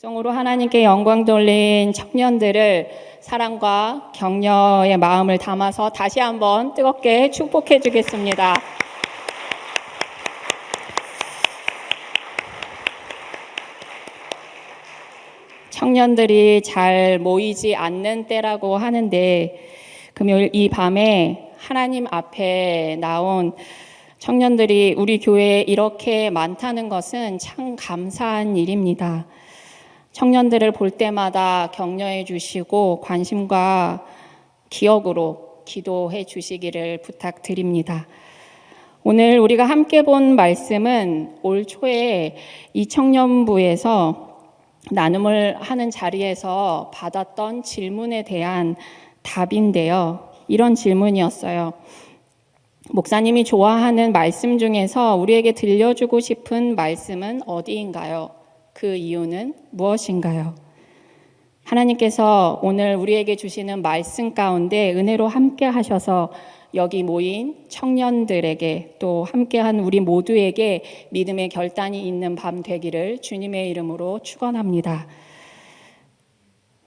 성으로 하나님께 영광 돌린 청년들을 사랑과 격려의 마음을 담아서 다시 한번 뜨겁게 축복해 주겠습니다. 청년들이 잘 모이지 않는 때라고 하는데 금요일 이 밤에 하나님 앞에 나온 청년들이 우리 교회에 이렇게 많다는 것은 참 감사한 일입니다. 청년들을 볼 때마다 격려해 주시고 관심과 기억으로 기도해 주시기를 부탁드립니다. 오늘 우리가 함께 본 말씀은 올 초에 이 청년부에서 나눔을 하는 자리에서 받았던 질문에 대한 답인데요. 이런 질문이었어요. 목사님이 좋아하는 말씀 중에서 우리에게 들려주고 싶은 말씀은 어디인가요? 그 이유는 무엇인가요? 하나님께서 오늘 우리에게 주시는 말씀 가운데 은혜로 함께 하셔서 여기 모인 청년들에게 또 함께한 우리 모두에게 믿음의 결단이 있는 밤 되기를 주님의 이름으로 축원합니다.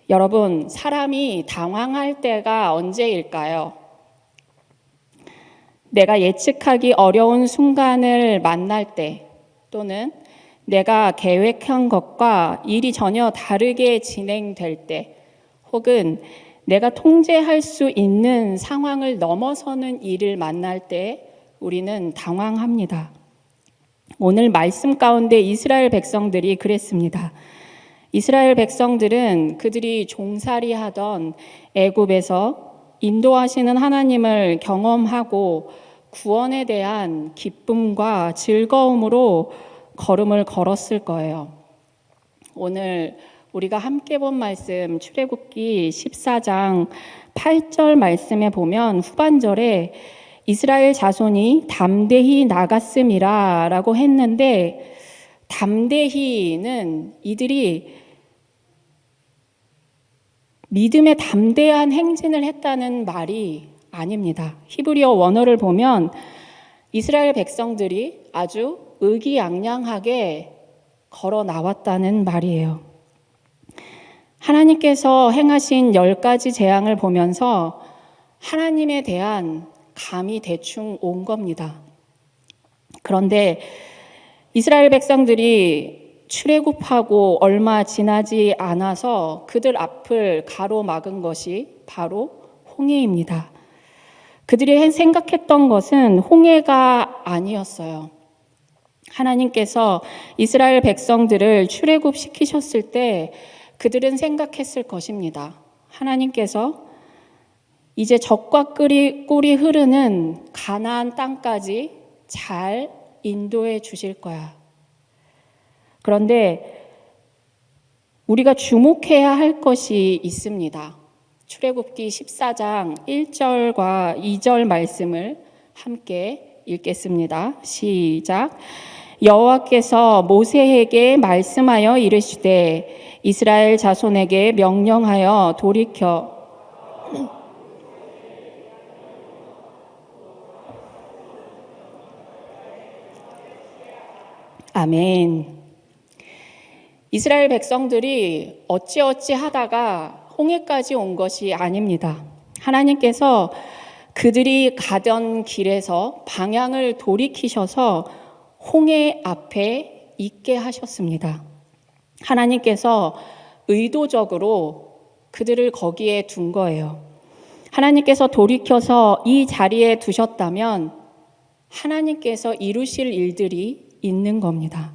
여러분, 사람이 당황할 때가 언제일까요? 내가 예측하기 어려운 순간을 만날 때, 또는 내가 계획한 것과 일이 전혀 다르게 진행될 때, 혹은 내가 통제할 수 있는 상황을 넘어서는 일을 만날 때 우리는 당황합니다. 오늘 말씀 가운데 이스라엘 백성들이 그랬습니다. 이스라엘 백성들은 그들이 종살이 하던 애굽에서 인도하시는 하나님을 경험하고 구원에 대한 기쁨과 즐거움으로 걸음을 걸었을 거예요. 오늘 우리가 함께 본 말씀 출애굽기 14장 8절 말씀에 보면 후반절에 이스라엘 자손이 담대히 나갔음이라 라고 했는데, 담대히는 이들이 믿음의 담대한 행진을 했다는 말이 아닙니다. 히브리어 원어를 보면 이스라엘 백성들이 아주 의기양양하게 걸어 나왔다는 말이에요. 하나님께서 행하신 10가지 재앙을 보면서 하나님에 대한 감이 대충 온 겁니다. 그런데 이스라엘 백성들이 출애굽하고 얼마 지나지 않아서 그들 앞을 가로막은 것이 바로 홍해입니다. 그들이 생각했던 것은 홍해가 아니었어요. 하나님께서 이스라엘 백성들을 출애굽시키셨을 때 그들은 생각했을 것입니다. 하나님께서 이제 젖과 꿀이 흐르는 가나안 땅까지 잘 인도해 주실 거야. 그런데 우리가 주목해야 할 것이 있습니다. 출애굽기 14장 1절과 2절 말씀을 함께 읽겠습니다. 시작. 여호와께서 모세에게 말씀하여 이르시되 이스라엘 자손에게 명령하여 돌이켜 아멘. 이스라엘 백성들이 어찌어찌 하다가 홍해까지 온 것이 아닙니다. 하나님께서 그들이 가던 길에서 방향을 돌이키셔서 홍해 앞에 있게 하셨습니다. 하나님께서 의도적으로 그들을 거기에 둔 거예요. 하나님께서 돌이켜서 이 자리에 두셨다면 하나님께서 이루실 일들이 있는 겁니다.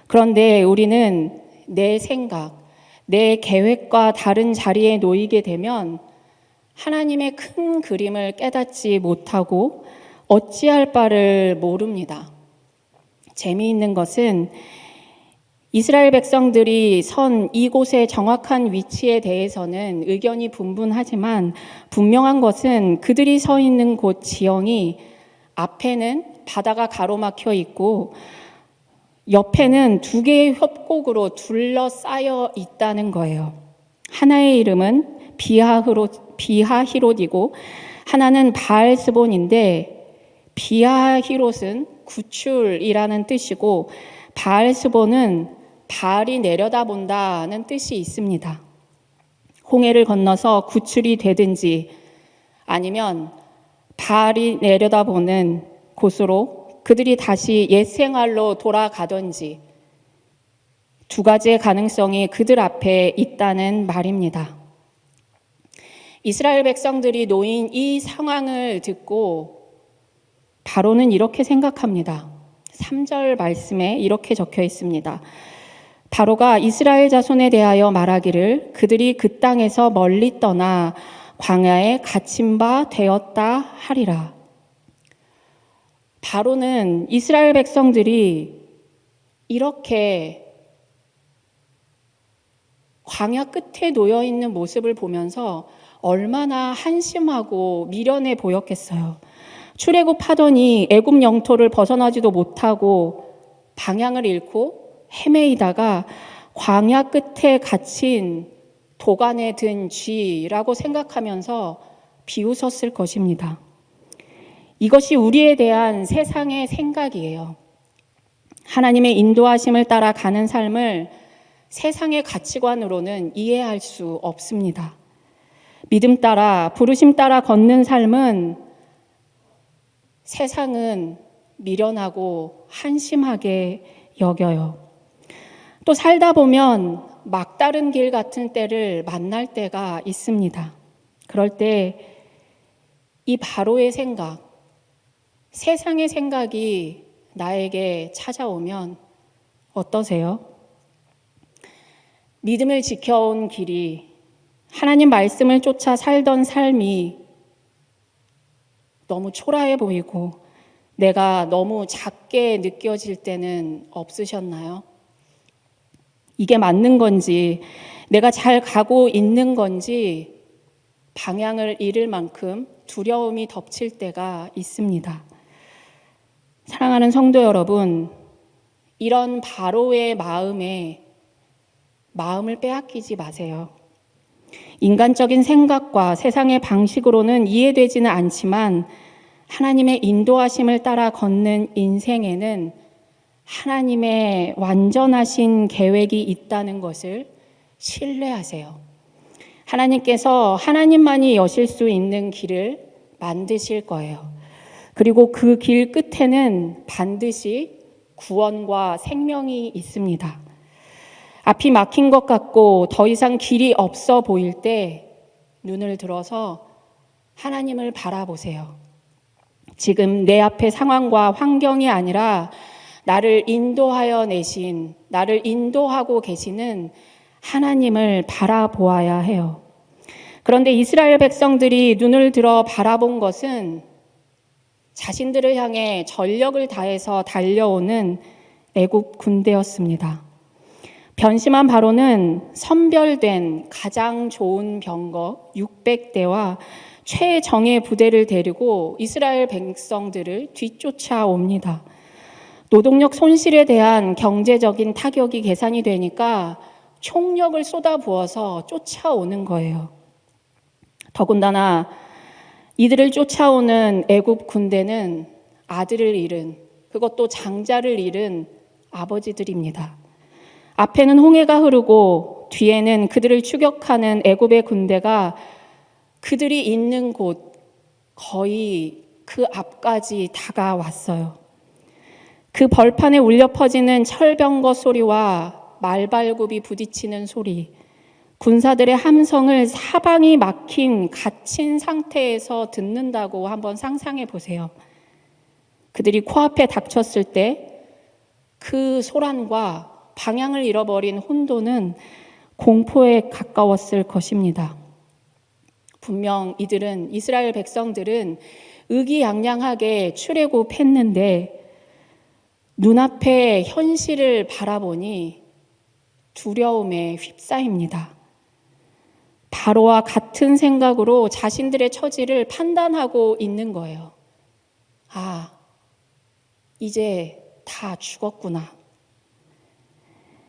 그런데 우리는 내 생각, 내 계획과 다른 자리에 놓이게 되면 하나님의 큰 그림을 깨닫지 못하고 어찌할 바를 모릅니다. 재미있는 것은 이스라엘 백성들이 선 이곳의 정확한 위치에 대해서는 의견이 분분하지만 분명한 것은 그들이 서 있는 곳 지형이 앞에는 바다가 가로막혀 있고 옆에는 2개의 협곡으로 둘러싸여 있다는 거예요. 하나의 이름은 비하히롯이고 하나는 바알스본인데, 비하히롯은 구출이라는 뜻이고 바알스본은 바알이 내려다본다는 뜻이 있습니다. 홍해를 건너서 구출이 되든지 아니면 바알이 내려다보는 곳으로 그들이 다시 옛 생활로 돌아가든지 두 가지의 가능성이 그들 앞에 있다는 말입니다. 이스라엘 백성들이 놓인 이 상황을 듣고 바로는 이렇게 생각합니다. 3절 말씀에 이렇게 적혀 있습니다. 바로가 이스라엘 자손에 대하여 말하기를 그들이 그 땅에서 멀리 떠나 광야에 갇힌 바 되었다 하리라. 바로는 이스라엘 백성들이 이렇게 광야 끝에 놓여 있는 모습을 보면서 얼마나 한심하고 미련해 보였겠어요. 출애굽하더니 애굽 영토를 벗어나지도 못하고 방향을 잃고 헤매이다가 광야 끝에 갇힌 도간에 든 쥐라고 생각하면서 비웃었을 것입니다. 이것이 우리에 대한 세상의 생각이에요. 하나님의 인도하심을 따라 가는 삶을 세상의 가치관으로는 이해할 수 없습니다. 믿음 따라, 부르심 따라 걷는 삶은 세상은 미련하고 한심하게 여겨요. 또 살다 보면 막다른 길 같은 때를 만날 때가 있습니다. 그럴 때 이 바로의 생각, 세상의 생각이 나에게 찾아오면 어떠세요? 믿음을 지켜온 길이, 하나님 말씀을 쫓아 살던 삶이 너무 초라해 보이고 내가 너무 작게 느껴질 때는 없으셨나요? 이게 맞는 건지, 내가 잘 가고 있는 건지 방향을 잃을 만큼 두려움이 덮칠 때가 있습니다. 사랑하는 성도 여러분, 이런 바로의 마음을 빼앗기지 마세요. 인간적인 생각과 세상의 방식으로는 이해되지는 않지만 하나님의 인도하심을 따라 걷는 인생에는 하나님의 완전하신 계획이 있다는 것을 신뢰하세요. 하나님께서 하나님만이 여실 수 있는 길을 만드실 거예요. 그리고 그 길 끝에는 반드시 구원과 생명이 있습니다. 앞이 막힌 것 같고 더 이상 길이 없어 보일 때 눈을 들어서 하나님을 바라보세요. 지금 내 앞의 상황과 환경이 아니라 나를 인도하여 내신, 나를 인도하고 계시는 하나님을 바라보아야 해요. 그런데 이스라엘 백성들이 눈을 들어 바라본 것은 자신들을 향해 전력을 다해서 달려오는 애굽 군대였습니다. 변심한 바로는 선별된 가장 좋은 병거 600대와 최정예 부대를 데리고 이스라엘 백성들을 뒤쫓아옵니다. 노동력 손실에 대한 경제적인 타격이 계산이 되니까 총력을 쏟아부어서 쫓아오는 거예요. 더군다나 이들을 쫓아오는 애굽 군대는 아들을 잃은, 그것도 장자를 잃은 아버지들입니다. 앞에는 홍해가 흐르고 뒤에는 그들을 추격하는 애굽의 군대가 그들이 있는 곳 거의 그 앞까지 다가왔어요. 그 벌판에 울려 퍼지는 철병거 소리와 말발굽이 부딪히는 소리, 군사들의 함성을 사방이 막힌 갇힌 상태에서 듣는다고 한번 상상해 보세요. 그들이 코앞에 닥쳤을 때 그 소란과 방향을 잃어버린 혼돈은 공포에 가까웠을 것입니다. 분명 이스라엘 백성들은 의기양양하게 출애굽했는데 눈앞의 현실을 바라보니 두려움에 휩싸입니다. 바로와 같은 생각으로 자신들의 처지를 판단하고 있는 거예요. 아, 이제 다 죽었구나.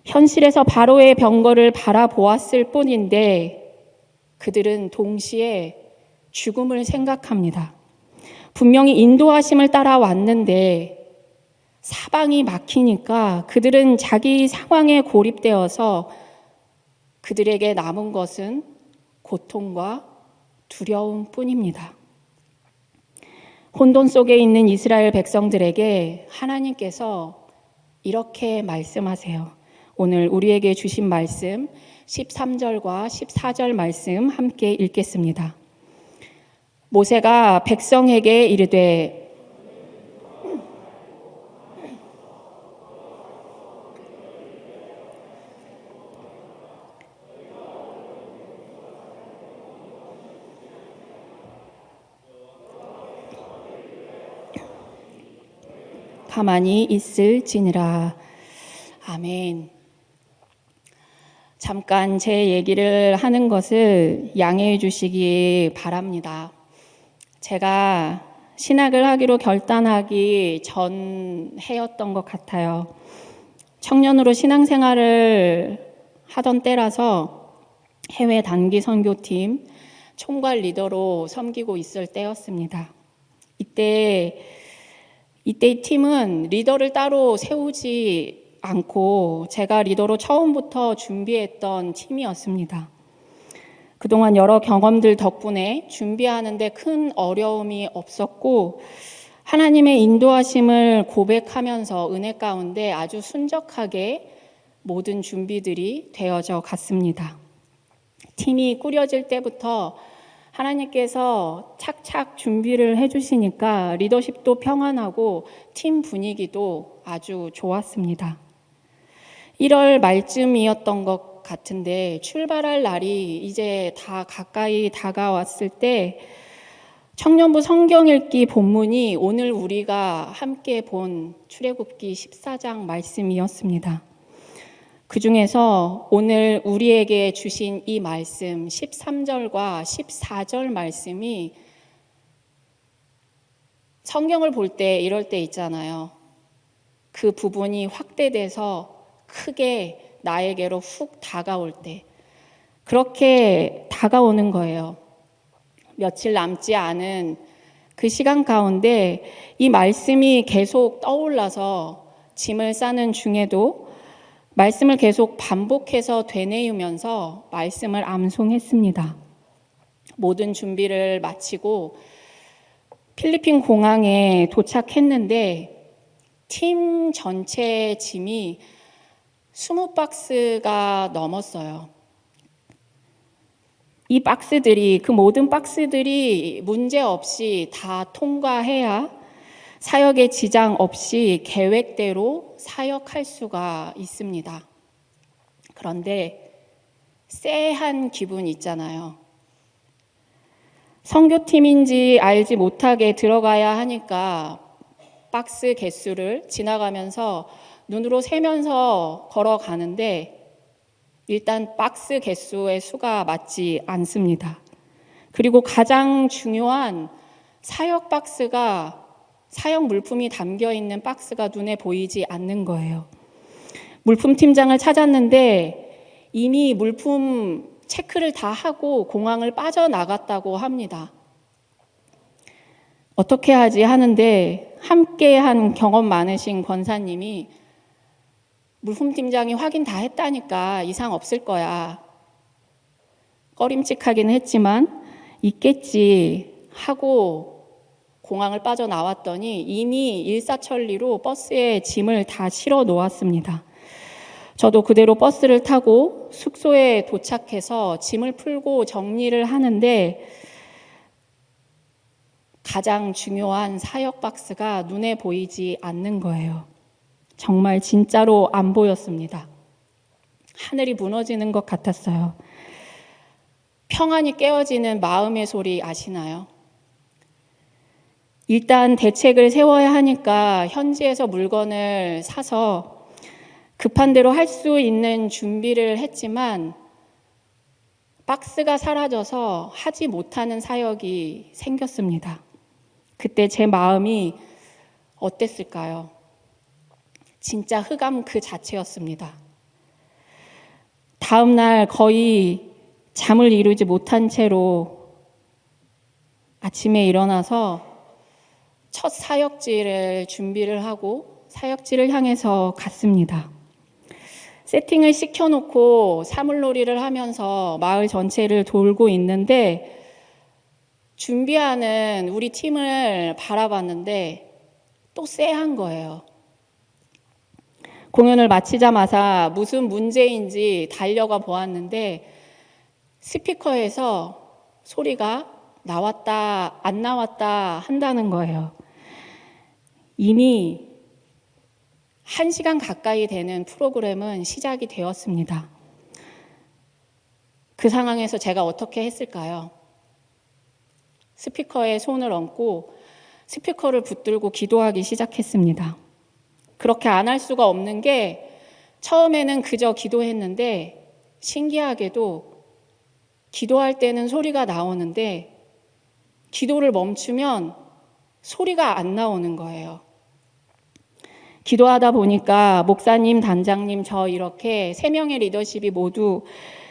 현실에서 바로의 병거를 바라보았을 뿐인데 그들은 동시에 죽음을 생각합니다. 분명히 인도하심을 따라왔는데 사방이 막히니까 그들은 자기 상황에 고립되어서 그들에게 남은 것은 고통과 두려움 뿐입니다. 혼돈 속에 있는 이스라엘 백성들에게 하나님께서 이렇게 말씀하세요. 오늘 우리에게 주신 말씀 13절과 14절 말씀 함께 읽겠습니다. 모세가 백성에게 이르되 가만히 있을지니라. 아멘. 잠깐 제 얘기를 하는 것을 양해해 주시기 바랍니다. 제가 신학을 하기로 결단하기 전 해였던 것 같아요. 청년으로 신앙생활을 하던 때라서 해외 단기 선교팀 총괄 리더로 섬기고 있을 때였습니다. 이때 이 팀은 리더를 따로 세우지 않고 제가 리더로 처음부터 준비했던 팀이었습니다. 그동안 여러 경험들 덕분에 준비하는데 큰 어려움이 없었고 하나님의 인도하심을 고백하면서 은혜 가운데 아주 순적하게 모든 준비들이 되어져 갔습니다. 팀이 꾸려질 때부터 하나님께서 착착 준비를 해주시니까 리더십도 평안하고 팀 분위기도 아주 좋았습니다. 1월 말쯤이었던 것 같은데 출발할 날이 이제 다 가까이 다가왔을 때 청년부 성경 읽기 본문이 오늘 우리가 함께 본 출애굽기 14장 말씀이었습니다. 그 중에서 오늘 우리에게 주신 이 말씀 13절과 14절 말씀이 성경을 볼 때 이럴 때 있잖아요. 그 부분이 확대돼서 크게 나에게로 훅 다가올 때 그렇게 다가오는 거예요. 며칠 남지 않은 그 시간 가운데 이 말씀이 계속 떠올라서 짐을 싸는 중에도 말씀을 계속 반복해서 되뇌이면서 말씀을 암송했습니다. 모든 준비를 마치고 필리핀 공항에 도착했는데 팀 전체 짐이 20박스가 넘었어요. 이 박스들이, 그 모든 박스들이 문제없이 다 통과해야 사역에 지장 없이 계획대로 사역할 수가 있습니다. 그런데 쎄한 기분 있잖아요. 선교팀인지 알지 못하게 들어가야 하니까 박스 개수를 지나가면서 눈으로 세면서 걸어가는데 일단 박스 개수의 수가 맞지 않습니다. 그리고 가장 중요한 사역 박스가 사역 물품이 담겨있는 박스가 눈에 보이지 않는 거예요. 물품 팀장을 찾았는데 이미 물품 체크를 다 하고 공항을 빠져나갔다고 합니다. 어떻게 하지 하는데 함께한 경험 많으신 권사님이 물품 팀장이 확인 다 했다니까 이상 없을 거야. 꺼림칙하긴 했지만 있겠지 하고 공항을 빠져나왔더니 이미 일사천리로 버스에 짐을 다 실어 놓았습니다. 저도 그대로 버스를 타고 숙소에 도착해서 짐을 풀고 정리를 하는데 가장 중요한 사역 박스가 눈에 보이지 않는 거예요. 정말 진짜로 안 보였습니다. 하늘이 무너지는 것 같았어요. 평안이 깨어지는 마음의 소리 아시나요? 일단 대책을 세워야 하니까 현지에서 물건을 사서 급한 대로 할 수 있는 준비를 했지만 박스가 사라져서 하지 못하는 사역이 생겼습니다. 그때 제 마음이 어땠을까요? 진짜 흑암 그 자체였습니다. 다음 날 거의 잠을 이루지 못한 채로 아침에 일어나서 첫 사역지를 준비를 하고 사역지를 향해서 갔습니다. 세팅을 시켜놓고 사물놀이를 하면서 마을 전체를 돌고 있는데 준비하는 우리 팀을 바라봤는데 또 쎄한 거예요. 공연을 마치자마자 무슨 문제인지 달려가 보았는데 스피커에서 소리가 나왔다 안 나왔다 한다는 거예요. 이미 1시간 가까이 되는 프로그램은 시작이 되었습니다. 그 상황에서 제가 어떻게 했을까요? 스피커에 손을 얹고 스피커를 붙들고 기도하기 시작했습니다. 그렇게 안 할 수가 없는 게 처음에는 그저 기도했는데 신기하게도 기도할 때는 소리가 나오는데 기도를 멈추면 소리가 안 나오는 거예요. 기도하다 보니까 목사님, 단장님, 저 이렇게 3명의 리더십이 모두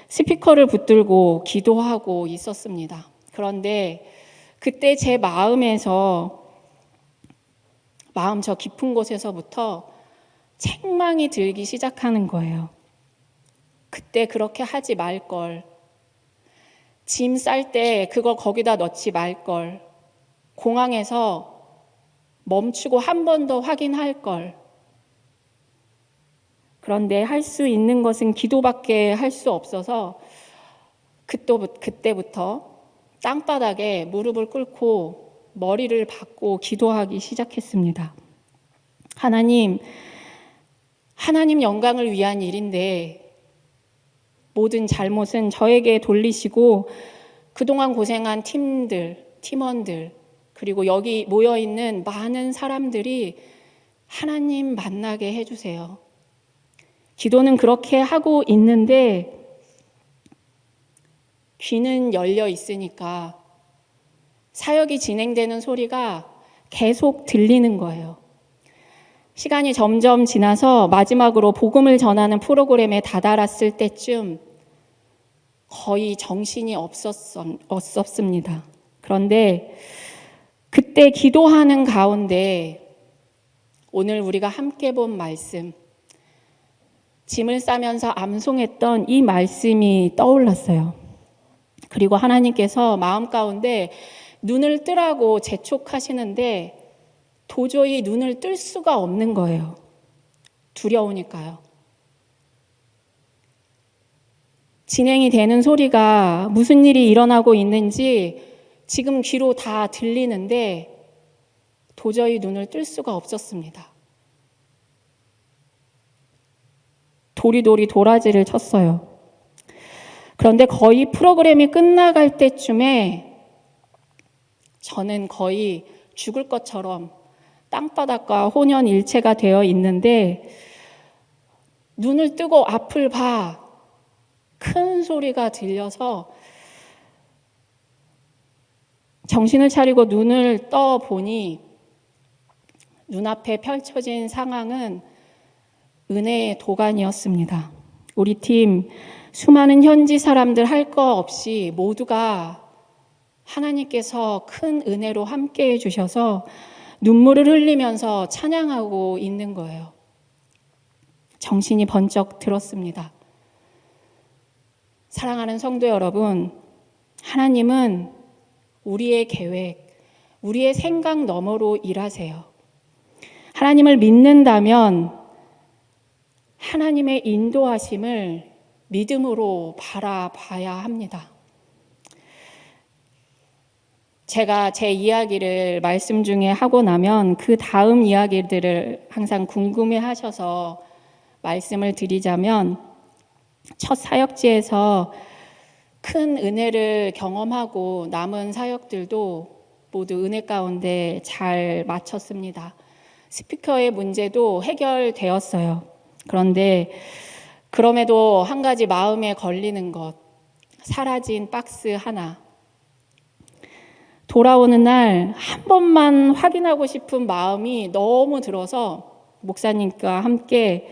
스피커를 붙들고 기도하고 있었습니다. 그런데 그때 제 마음에서 마음 저 깊은 곳에서부터 책망이 들기 시작하는 거예요. 그때 그렇게 하지 말걸. 짐 쌀 때 그걸 거기다 넣지 말걸. 공항에서 멈추고 한 번 더 확인할 걸. 그런데 할 수 있는 것은 기도밖에 할 수 없어서 그때부터 땅바닥에 무릎을 꿇고 머리를 박고 기도하기 시작했습니다. 하나님 영광을 위한 일인데 모든 잘못은 저에게 돌리시고 그동안 고생한 팀원들, 그리고 여기 모여있는 많은 사람들이 하나님 만나게 해주세요. 기도는 그렇게 하고 있는데 귀는 열려 있으니까 사역이 진행되는 소리가 계속 들리는 거예요. 시간이 점점 지나서 마지막으로 복음을 전하는 프로그램에 다다랐을 때쯤 거의 정신이 없었습니다. 그런데 그때 기도하는 가운데 오늘 우리가 함께 본 말씀, 짐을 싸면서 암송했던 이 말씀이 떠올랐어요. 그리고 하나님께서 마음 가운데 눈을 뜨라고 재촉하시는데 도저히 눈을 뜰 수가 없는 거예요. 두려우니까요. 진행이 되는 소리가 무슨 일이 일어나고 있는지 지금 귀로 다 들리는데 도저히 눈을 뜰 수가 없었습니다. 도리도리 도라지를 쳤어요. 그런데 거의 프로그램이 끝나갈 때쯤에 저는 거의 죽을 것처럼 땅바닥과 혼연일체가 되어 있는데 눈을 뜨고 앞을 봐. 큰 소리가 들려서 정신을 차리고 눈을 떠 보니 눈앞에 펼쳐진 상황은 은혜의 도가니였습니다. 우리 팀 수많은 현지 사람들 할 거 없이 모두가 하나님께서 큰 은혜로 함께해 주셔서 눈물을 흘리면서 찬양하고 있는 거예요. 정신이 번쩍 들었습니다. 사랑하는 성도 여러분, 하나님은 우리의 계획, 우리의 생각 너머로 일하세요. 하나님을 믿는다면 하나님의 인도하심을 믿음으로 바라봐야 합니다. 제가 제 이야기를 말씀 중에 하고 나면 그 다음 이야기들을 항상 궁금해 하셔서 말씀을 드리자면 첫 사역지에서 큰 은혜를 경험하고 남은 사역들도 모두 은혜 가운데 잘 마쳤습니다. 스피커의 문제도 해결되었어요. 그런데 그럼에도 한 가지 마음에 걸리는 것, 사라진 박스 하나. 돌아오는 날 한 번만 확인하고 싶은 마음이 너무 들어서 목사님과 함께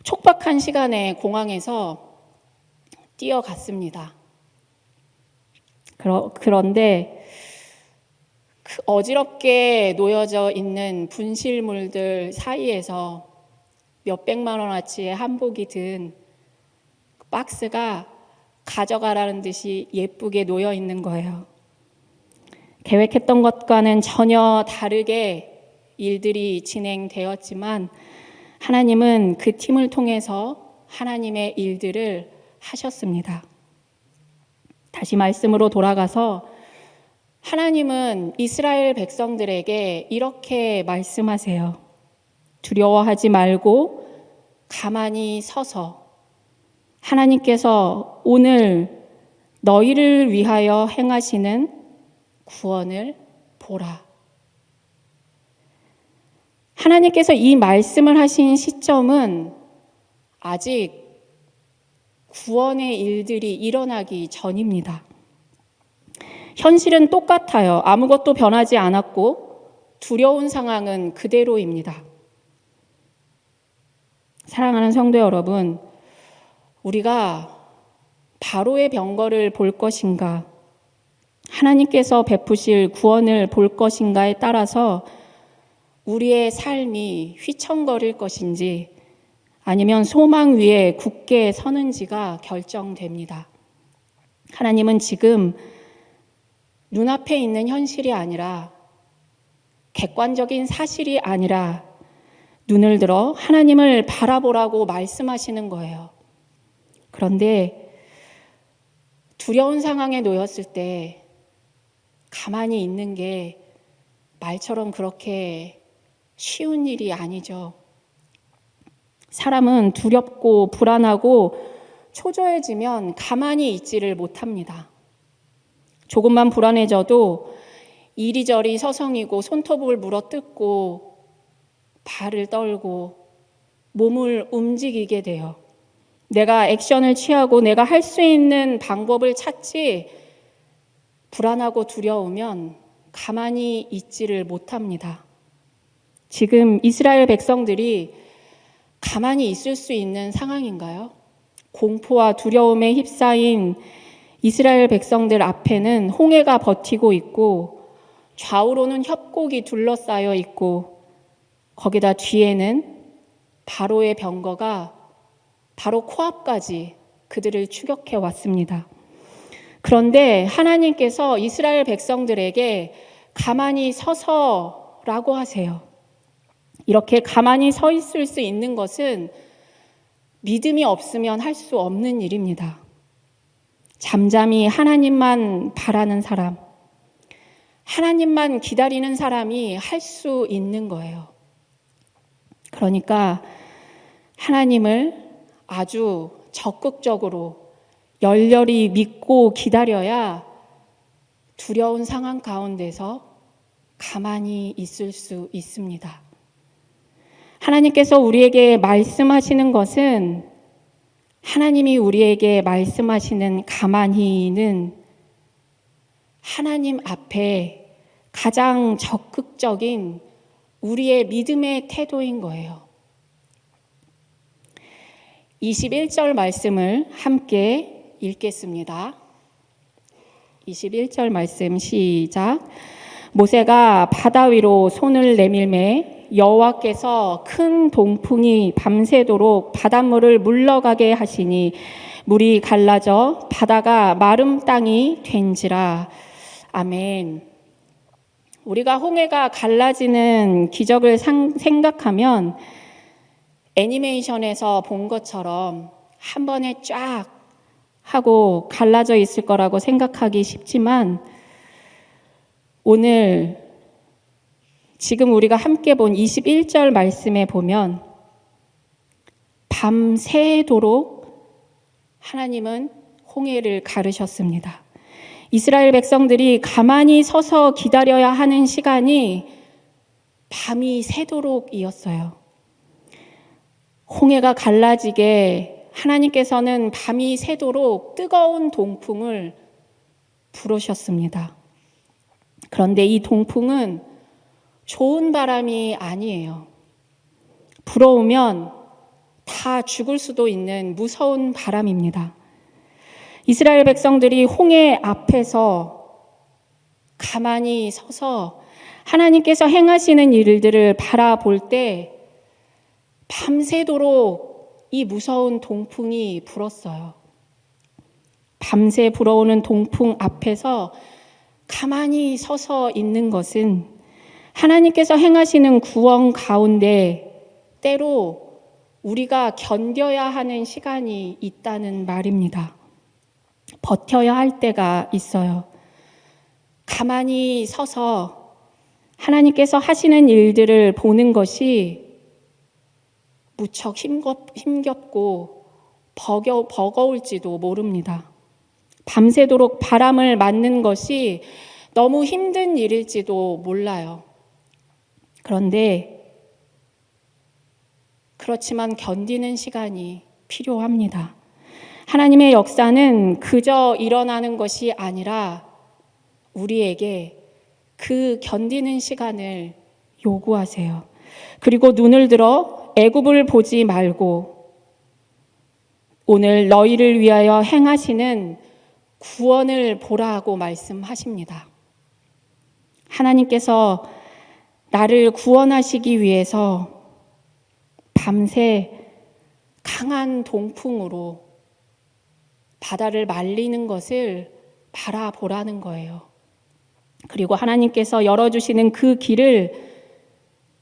촉박한 시간에 공항에서 뛰어갔습니다. 그런데 어지럽게 놓여져 있는 분실물들 사이에서 몇백만 원어치의 한복이 든 박스가 가져가라는 듯이 예쁘게 놓여 있는 거예요. 계획했던 것과는 전혀 다르게 일들이 진행되었지만 하나님은 그 팀을 통해서 하나님의 일들을 하셨습니다. 다시 말씀으로 돌아가서 하나님은 이스라엘 백성들에게 이렇게 말씀하세요. 두려워하지 말고 가만히 서서 하나님께서 오늘 너희를 위하여 행하시는 구원을 보라. 하나님께서 이 말씀을 하신 시점은 아직 구원의 일들이 일어나기 전입니다. 현실은 똑같아요. 아무것도 변하지 않았고 두려운 상황은 그대로입니다. 사랑하는 성도 여러분, 우리가 바로의 병거를 볼 것인가, 하나님께서 베푸실 구원을 볼 것인가에 따라서 우리의 삶이 휘청거릴 것인지 아니면 소망 위에 굳게 서는지가 결정됩니다. 하나님은 지금 눈앞에 있는 현실이 아니라 객관적인 사실이 아니라 눈을 들어 하나님을 바라보라고 말씀하시는 거예요. 그런데 두려운 상황에 놓였을 때 가만히 있는 게 말처럼 그렇게 쉬운 일이 아니죠. 사람은 두렵고 불안하고 초조해지면 가만히 있지를 못합니다. 조금만 불안해져도 이리저리 서성이고 손톱을 물어뜯고 발을 떨고 몸을 움직이게 돼요. 내가 액션을 취하고 내가 할 수 있는 방법을 찾지 불안하고 두려우면 가만히 있지를 못합니다. 지금 이스라엘 백성들이 가만히 있을 수 있는 상황인가요? 공포와 두려움에 휩싸인 이스라엘 백성들 앞에는 홍해가 버티고 있고 좌우로는 협곡이 둘러싸여 있고 거기다 뒤에는 바로의 병거가 바로 코앞까지 그들을 추격해 왔습니다. 그런데 하나님께서 이스라엘 백성들에게 가만히 서서라고 하세요. 이렇게 가만히 서 있을 수 있는 것은 믿음이 없으면 할 수 없는 일입니다. 잠잠히 하나님만 바라는 사람, 하나님만 기다리는 사람이 할 수 있는 거예요. 그러니까 하나님을 아주 적극적으로 열렬히 믿고 기다려야 두려운 상황 가운데서 가만히 있을 수 있습니다. 하나님께서 우리에게 말씀하시는 것은 하나님이 우리에게 말씀하시는 가만히는 하나님 앞에 가장 적극적인 우리의 믿음의 태도인 거예요. 21절 말씀을 함께 읽겠습니다. 21절 말씀 시작. 모세가 바다 위로 손을 내밀매 여호와께서 큰 동풍이 밤새도록 바닷물을 물러가게 하시니 물이 갈라져 바다가 마른 땅이 된지라. 아멘. 우리가 홍해가 갈라지는 기적을 생각하면 애니메이션에서 본 것처럼 한 번에 쫙 하고 갈라져 있을 거라고 생각하기 쉽지만 오늘 지금 우리가 함께 본 21절 말씀에 보면 밤새도록 하나님은 홍해를 가르셨습니다. 이스라엘 백성들이 가만히 서서 기다려야 하는 시간이 밤이 새도록이었어요. 홍해가 갈라지게 하나님께서는 밤이 새도록 뜨거운 동풍을 부르셨습니다. 그런데 이 동풍은 좋은 바람이 아니에요. 불어오면 다 죽을 수도 있는 무서운 바람입니다. 이스라엘 백성들이 홍해 앞에서 가만히 서서 하나님께서 행하시는 일들을 바라볼 때 밤새도록 이 무서운 동풍이 불었어요. 밤새 불어오는 동풍 앞에서 가만히 서서 있는 것은 하나님께서 행하시는 구원 가운데 때로 우리가 견뎌야 하는 시간이 있다는 말입니다. 버텨야 할 때가 있어요. 가만히 서서 하나님께서 하시는 일들을 보는 것이 무척 힘겹고 버거울지도 모릅니다. 밤새도록 바람을 맞는 것이 너무 힘든 일일지도 몰라요. 그렇지만 견디는 시간이 필요합니다. 하나님의 역사는 그저 일어나는 것이 아니라 우리에게 그 견디는 시간을 요구하세요. 그리고 눈을 들어 애굽을 보지 말고 오늘 너희를 위하여 행하시는 구원을 보라고 말씀하십니다. 하나님께서 나를 구원하시기 위해서 밤새 강한 동풍으로 바다를 말리는 것을 바라보라는 거예요. 그리고 하나님께서 열어주시는 그 길을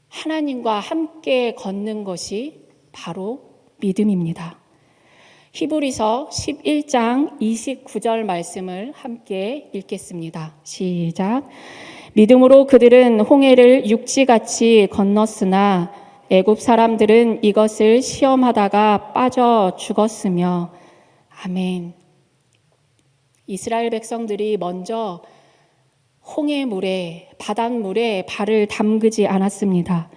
하나님과 함께 걷는 것이 바로 믿음입니다. 히브리서 11장 29절 말씀을 함께 읽겠습니다. 시작. 믿음으로 그들은 홍해를 육지같이 건넜으나 애굽 사람들은 이것을 시험하다가 빠져 죽었으며. 아멘. 이스라엘 백성들이 먼저 홍해물에, 바닷물에 발을 담그지 않았습니다.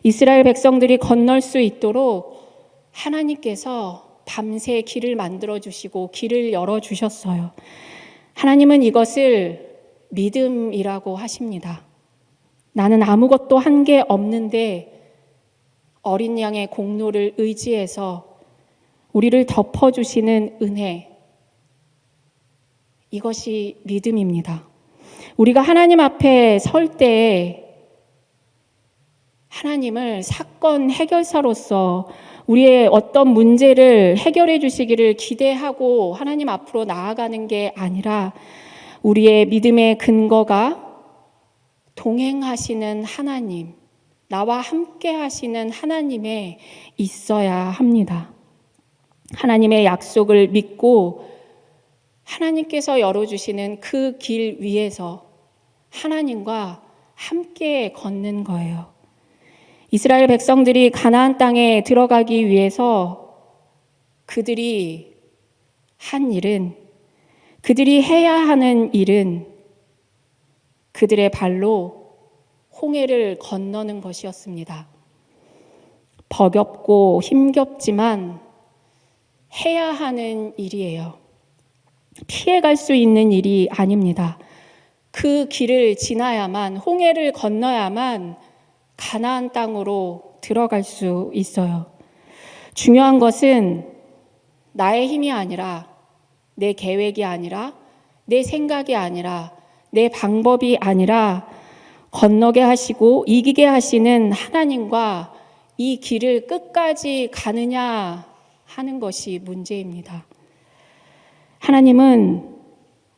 이스라엘 백성들이 건널 수 있도록 하나님께서 밤새 길을 만들어주시고 길을 열어주셨어요. 하나님은 이것을 믿음이라고 하십니다. 나는 아무것도 한 게 없는데 어린 양의 공로를 의지해서 우리를 덮어주시는 은혜, 이것이 믿음입니다. 우리가 하나님 앞에 설 때에 하나님을 사건 해결사로서 우리의 어떤 문제를 해결해 주시기를 기대하고 하나님 앞으로 나아가는 게 아니라 우리의 믿음의 근거가 동행하시는 하나님, 나와 함께 하시는 하나님에 있어야 합니다. 하나님의 약속을 믿고 하나님께서 열어주시는 그 길 위에서 하나님과 함께 걷는 거예요. 이스라엘 백성들이 가나안 땅에 들어가기 위해서 그들이 한 일은, 그들이 해야 하는 일은 그들의 발로 홍해를 건너는 것이었습니다. 버겁고 힘겹지만 해야 하는 일이에요. 피해갈 수 있는 일이 아닙니다. 그 길을 지나야만, 홍해를 건너야만 가나안 땅으로 들어갈 수 있어요. 중요한 것은 나의 힘이 아니라, 내 계획이 아니라, 내 생각이 아니라, 내 방법이 아니라 건너게 하시고 이기게 하시는 하나님과 이 길을 끝까지 가느냐 하는 것이 문제입니다. 하나님은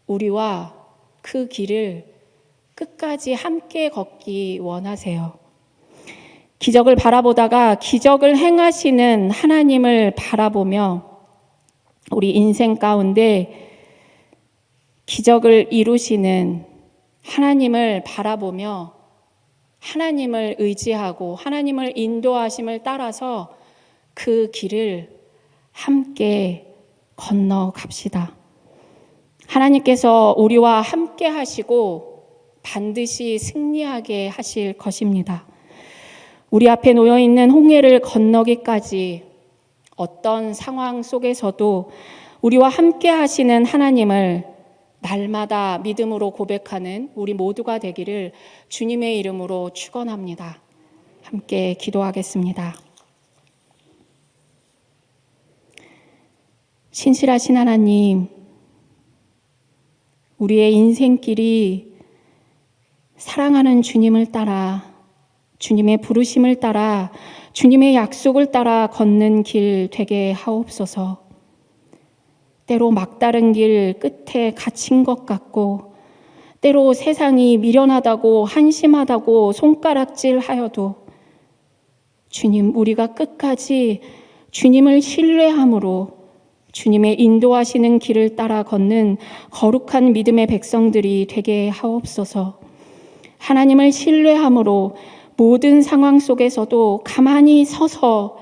우리와 그 길을 끝까지 함께 걷기 원하세요. 기적을 바라보다가 기적을 행하시는 하나님을 바라보며 우리 인생 가운데 기적을 이루시는 하나님을 바라보며 하나님을 의지하고 하나님을 인도하심을 따라서 그 길을 함께 건너갑시다. 하나님께서 우리와 함께 하시고 반드시 승리하게 하실 것입니다. 우리 앞에 놓여있는 홍해를 건너기까지 어떤 상황 속에서도 우리와 함께 하시는 하나님을 날마다 믿음으로 고백하는 우리 모두가 되기를 주님의 이름으로 축원합니다. 함께 기도하겠습니다. 신실하신 하나님, 우리의 인생길이 사랑하는 주님을 따라, 주님의 부르심을 따라, 주님의 약속을 따라 걷는 길 되게 하옵소서. 때로 막다른 길 끝에 갇힌 것 같고, 때로 세상이 미련하다고 한심하다고 손가락질하여도 주님, 우리가 끝까지 주님을 신뢰함으로 주님의 인도하시는 길을 따라 걷는 거룩한 믿음의 백성들이 되게 하옵소서. 하나님을 신뢰함으로 모든 상황 속에서도 가만히 서서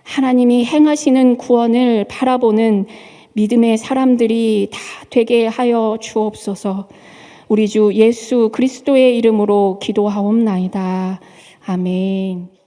하나님이 행하시는 구원을 바라보는 믿음의 사람들이 다 되게 하여 주옵소서. 우리 주 예수 그리스도의 이름으로 기도하옵나이다. 아멘.